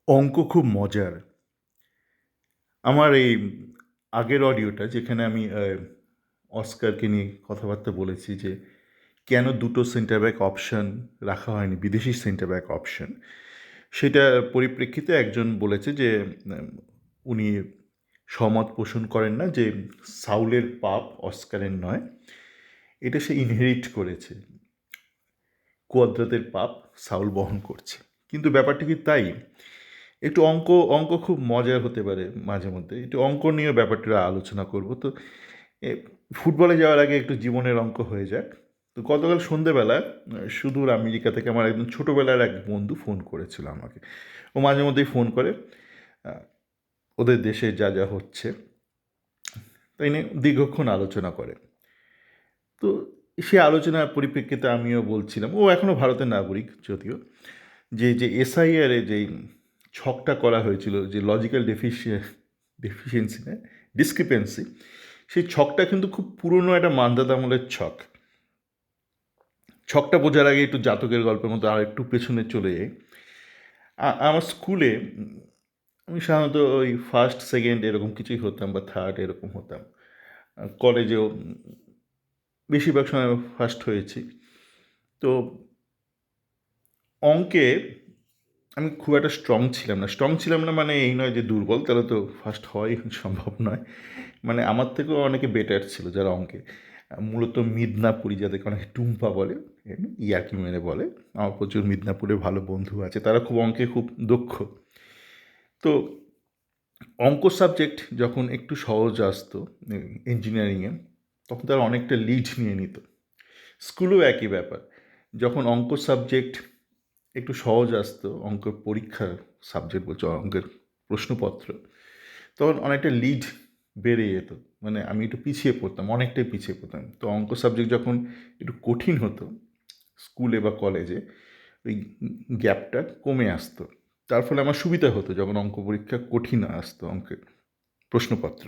অঙ্ক খুব মজার। আমার এই আগের অডিওটা যেখানে আমি অস্কারকে নিয়ে কথাবার্তা বলেছি যে কেন দুটো সেন্টার ব্যাক অপশন রাখা হয়নি, বিদেশি সেন্টার ব্যাক অপশন, সেটার পরিপ্রেক্ষিতে একজন বলেছে যে উম, উনি সহমত পোষণ করেন না যে সাউলের পাপ অস্কারের নয়, এটা সে ইনহেরিট করেছে, কুয়াদ্রাতের পাপ সাউল বহন করছে। কিন্তু ব্যাপারটা কি তাই? একটু অঙ্ক অঙ্ক খুব মজার হতে পারে মাঝে মধ্যে, একটু অঙ্ক নিয়ে ব্যাপারটা আলোচনা করব তো। এ, ফুটবলে যাওয়ার আগে একটু জীবনের অঙ্ক হয়ে যাক। তো গতকাল সন্ধেবেলা সুদূর আমেরিকা থেকে আমার একদম ছোটোবেলার এক বন্ধু ফোন করেছিল আমাকে। ও মাঝে মধ্যেই ফোন করে আহ, ওদের দেশে যা যা হচ্ছে তাই নিয়ে দীর্ঘক্ষণ আলোচনা করে। তো সে আলোচনার পরিপ্রেক্ষিতে আমিও বলছিলাম, ও এখনও ভারতের নাগরিক যদিও, যে এসআইআরে যে ছকটা করা হয়েছিল, যে লজিক্যাল ডেফিসিয়েন্সি না, ডিসক্রিপেন্সি, সেই ছকটা কিন্তু খুব পুরনো একটা মান্ধাতা আমলের ছক। ছকটা বোঝার আগে একটু জাতকের গল্পের মতো আর একটু পেছনে চলে যাই। আমার স্কুলে আমি সাধারণত ওই ফার্স্ট সেকেন্ড এরকম কিছুই হতাম, বা থার্ড এরকম হতাম। কলেজেও বেশিরভাগ সময় ফার্স্ট হয়েছি। তো অঙ্কে আমি খুব একটা স্ট্রং ছিলাম না মানে এই নয় যে দুর্বল, তাহলে তো ফার্স্ট হওয়াই সম্ভব নয়। মানে আমার থেকেও অনেকে বেটার ছিল যারা অঙ্কে, মূলত মিদনাপুরি, যাদেরকে অনেকে টুম্পা বলে, ইয়ার্কি মেরে বলে। আমার প্রচুর মিদনাপুরে ভালো বন্ধু আছে, তারা খুব অঙ্কে খুব দক্ষ। তো অঙ্ক সাবজেক্ট যখন একটু সহজ আসতো ইঞ্জিনিয়ারিংয়ে, তখন তারা অনেকটা লিড নিয়ে নিত। স্কুলেও একই ব্যাপার, যখন অঙ্ক সাবজেক্ট একটু সহজ আসতো, অঙ্কের পরীক্ষার সাবজেক্ট বলছো, অঙ্কের প্রশ্নপত্র, তখন অনেকটা লিড বেড়ে যেত। মানে আমি একটু পিছিয়ে পড়তাম, অনেকটাই পিছিয়ে পড়তাম। তো অঙ্ক সাবজেক্ট যখন একটু কঠিন হতো স্কুলে বা কলেজে, ওই গ্যাপটা কমে আসতো। তার ফলে আমার সুবিধা হতো যখন অঙ্ক পরীক্ষা কঠিন আসতো, অঙ্কের প্রশ্নপত্র।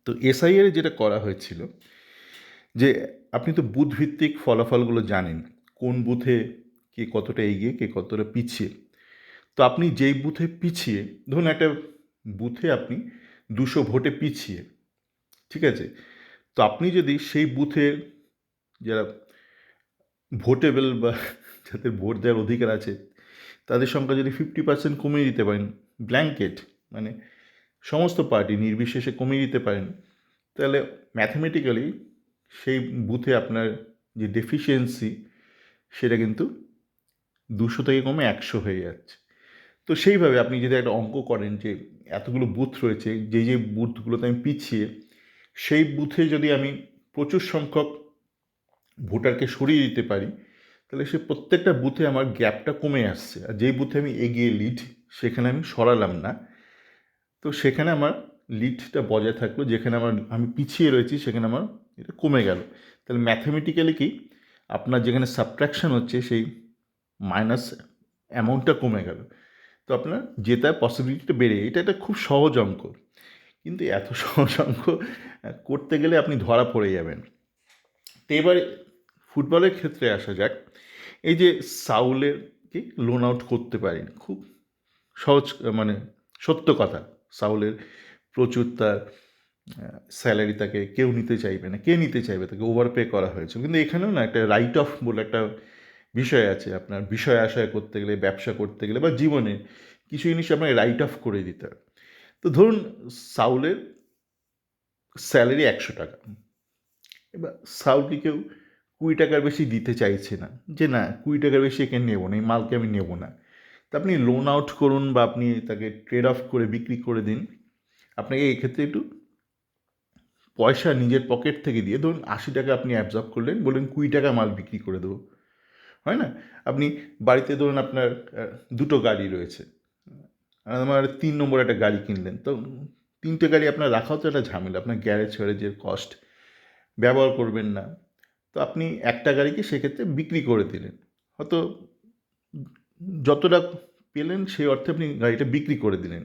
তো এসআইআর যেটা করা হয়েছিল, যে আপনি তো বুথভিত্তিক ফলাফলগুলো জানেন, কোন বুথে কে কতটা এগিয়ে কে কতটা পিছিয়ে। তো আপনি যেই বুথে পিছিয়ে, ধরুন একটা বুথে আপনি 200 ভোটে পিছিয়ে, ঠিক আছে, তো আপনি যদি সেই বুথের যারা ভোটেবল বা যাদের ভোট দেওয়ার অধিকার আছে, তাদের সংখ্যা যদি 50% কমিয়ে দিতে পারেন, ব্ল্যাঙ্কেট, মানে সমস্ত পার্টি নির্বিশেষে কমিয়ে দিতে পারেন, তাহলে ম্যাথমেটিক্যালি সেই বুথে আপনার যে ডেফিসিয়েন্সি, সেটা কিন্তু 200 থেকে কমে 100 হয়ে যাচ্ছে। তো সেইভাবে আপনি যদি একটা অঙ্ক করেন যে এতগুলো বুথ রয়েছে, যে বুথগুলোতে আমি পিছিয়ে, সেই বুথে যদি আমি প্রচুর সংখ্যক ভোটারকে সরিয়ে দিতে পারি, তাহলে সে প্রত্যেকটা বুথে আমার গ্যাপটা কমে আসছে। আর যেই বুথে আমি এগিয়ে লিড, সেখানে আমি সরালাম না, তো সেখানে আমার লিডটা বজায় থাকলো। যেখানে আমি পিছিয়ে রয়েছি সেখানে আমার এটা কমে গেল। তাহলে ম্যাথামেটিক্যালি কি, আপনার যেখানে সাবট্রাকশন হচ্ছে সেই মাইনাস অ্যামাউন্টটা কমে গেল, তো আপনার জেতার পসিবিলিটিটা বেড়ে, এটা একটা খুব সহজ অঙ্ক। কিন্তু এত সহজ অঙ্ক করতে গেলে আপনি ধরা পড়ে যাবেন। তো এবার ফুটবলের ক্ষেত্রে আসা যাক। এই যে সাউলেরকে লোন আউট করতে পারেন, খুব সহজ, মানে সত্য কথা। সাউলের প্রচুর তার স্যালারি, তাকে কেউ নিতে চাইবে না, কে নিতে চাইবে, তাকে ওভার পে করা হয়েছে। কিন্তু এখানেও না একটা রাইট অফ বলে একটা বিষয় আছে। আপনার বিষয় আশয় করতে গেলে, ব্যবসা করতে গেলে, বা জীবনে কিছু জিনিস আপনাকে রাইট অফ করে দিতে হবে। তো ধরুন সাউলের স্যালারি 100 টাকা, এবার সাউলকে কেউ 20 টাকার বেশি দিতে চাইছে না, যে না 20 টাকার বেশি একে নেবো না, এই মালকে আমি নেবো না। তা আপনি লোন আউট করুন, বা আপনি তাকে ট্রেড অফ করে বিক্রি করে দিন। আপনাকে এক্ষেত্রে একটু পয়সা নিজের পকেট থেকে দিয়ে, ধরুন 80 টাকা আপনি অ্যাবজর্ব করলেন, বললেন 20 টাকা মাল বিক্রি করে দেবো, হয় না? আপনি বাড়িতে ধরুন আপনার দুটো গাড়ি রয়েছে, আর আমার 3 নম্বর একটা গাড়ি কিনলেন, তো 3টে গাড়ি আপনার রাখাও তো একটা ঝামেলা, আপনার গ্যারেজ ফ্যারেজের কস্ট, ব্যবহার করবেন না। তো আপনি একটা গাড়িকে সেক্ষেত্রে বিক্রি করে দিলেন, হয়তো যতটা পেলেন সেই অর্থে আপনি গাড়িটা বিক্রি করে দিলেন।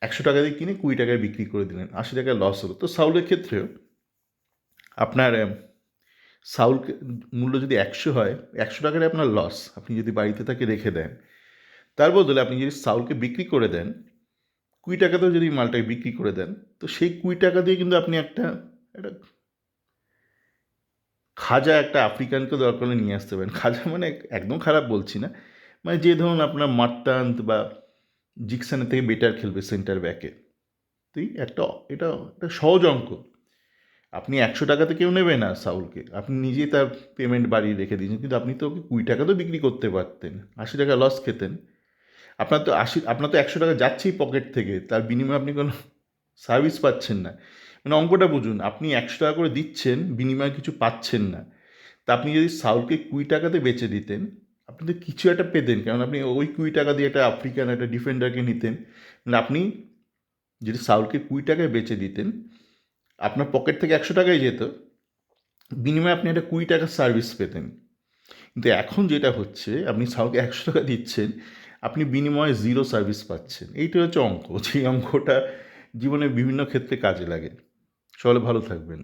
100 টাকা দিয়ে কিনে 20 টাকায় বিক্রি করে দিলেন, 80 টাকায় লস হলো। তো সাউলের ক্ষেত্রেও আপনার সাউল মূল্য যদি 100 হয়, 100 টাকায় আপনার লস, আপনি যদি বাড়িতে তাকে রেখে দেন। তার বদলে আপনি যদি সাউলকে বিক্রি করে দেন, 20 টাকাতেও যদি মালটাকে বিক্রি করে দেন, তো সেই 20 টাকা দিয়ে কিন্তু আপনি একটা একটা খাজা একটা আফ্রিকানকে দরকার হলে নিয়ে আসতে পারেন। খাজা মানে একদম খারাপ বলছি না, মানে যে ধরুন আপনার মার্তান্ত বা জিকসানের থেকে বেটার খেলবে সেন্টার ব্যাকে। তুই একটা এটা একটা সহজ অঙ্ক। আপনি 100 টাকাতে কেউ নেবে না সাউলকে, আপনি নিজেই তার পেমেন্ট বাড়িয়ে রেখে দিয়েছেন, কিন্তু আপনি তো ওকে 20 টাকাতেও বিক্রি করতে পারতেন, 80 টাকা লস খেতেন। আপনার তো 100 টাকা যাচ্ছেই পকেট থেকে, তার বিনিময়ে আপনি কোনো সার্ভিস পাচ্ছেন না। মানে অঙ্কটা বুঝুন, আপনি 100 টাকা করে দিচ্ছেন, বিনিময়ে কিছু পাচ্ছেন না। তা আপনি যদি সাউলকে 20 টাকাতে বেচে দিতেন, আপনি তো কিছু একটা পেতেন, কারণ আপনি ওই 20 টাকা দিয়ে একটা আফ্রিকান একটা ডিফেন্ডারকে নিতেন। মানে আপনি যদি সাউলকে 20 টাকায় বেচে দিতেন, আপনার পকেট থেকে 100 টাকাই যেত, বিনিময়ে আপনি একটা 20 টাকার সার্ভিস পেতেন। কিন্তু এখন যেটা হচ্ছে, আপনি সাউকে 100 টাকা দিচ্ছেন, আপনি বিনিময়ে জিরো সার্ভিস পাচ্ছেন। এইটা হচ্ছে অঙ্ক, যে অঙ্কটা জীবনে বিভিন্ন ক্ষেত্রে কাজে লাগে। সকলে ভালো থাকবেন।